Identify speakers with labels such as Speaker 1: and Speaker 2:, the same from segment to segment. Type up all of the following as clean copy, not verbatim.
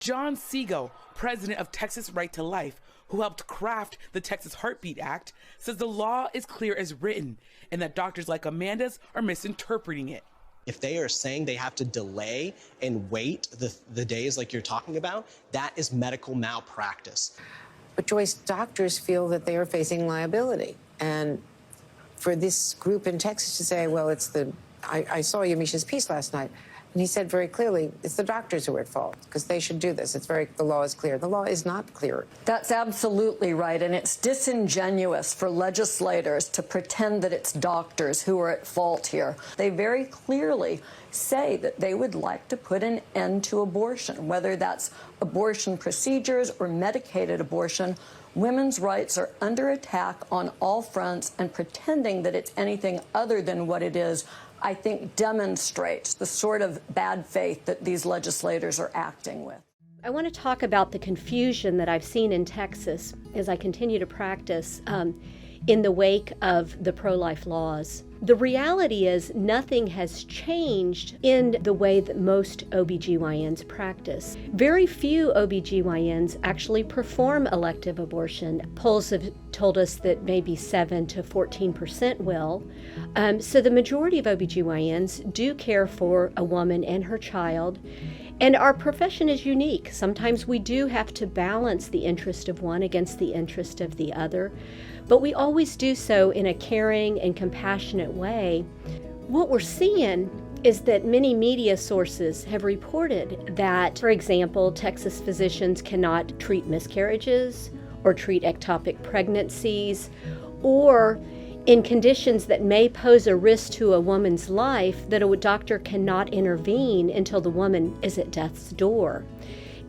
Speaker 1: John Segal, president of Texas Right to Life, who helped craft the Texas Heartbeat Act, says the law is clear as written and that doctors like Amanda's are misinterpreting it.
Speaker 2: If they are saying they have to delay and wait the days like you're talking about, that is medical malpractice.
Speaker 3: But Joyce, doctors feel that they are facing liability. And for this group in Texas to say, well, I saw Yamisha's piece last night, and he said very clearly, it's the doctors who are at fault because they should do this. The law is clear. The law is not clear.
Speaker 4: That's absolutely right, and it's disingenuous for legislators to pretend that it's doctors who are at fault here. They very clearly say that they would like to put an end to abortion, whether that's abortion procedures or medicated abortion. Women's rights are under attack on all fronts, and pretending that it's anything other than what it is, I think, demonstrates the sort of bad faith that these legislators are acting with.
Speaker 5: I want to talk about the confusion that I've seen in Texas as I continue to practice in the wake of the pro-life laws. The reality is nothing has changed in the way that most OBGYNs practice. Very few OBGYNs actually perform elective abortion. Polls have told us that maybe 7 to 14% will. So the majority of OBGYNs do care for a woman and her child. And our profession is unique. Sometimes we do have to balance the interest of one against the interest of the other, but we always do so in a caring and compassionate way. What we're seeing is that many media sources have reported that, for example, Texas physicians cannot treat miscarriages or treat ectopic pregnancies, or in conditions that may pose a risk to a woman's life, that a doctor cannot intervene until the woman is at death's door.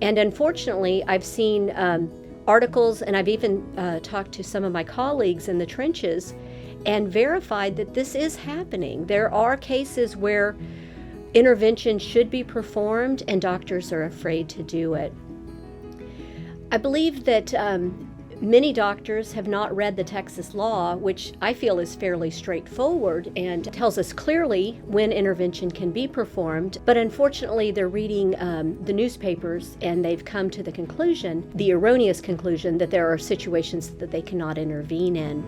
Speaker 5: And unfortunately, I've seen articles, and I've even talked to some of my colleagues in the trenches and verified that this is happening. There are cases where intervention should be performed and doctors are afraid to do it. I believe that many doctors have not read the Texas law, which I feel is fairly straightforward and tells us clearly when intervention can be performed. But unfortunately, they're reading the newspapers and they've come to the conclusion, the erroneous conclusion, that there are situations that they cannot intervene in.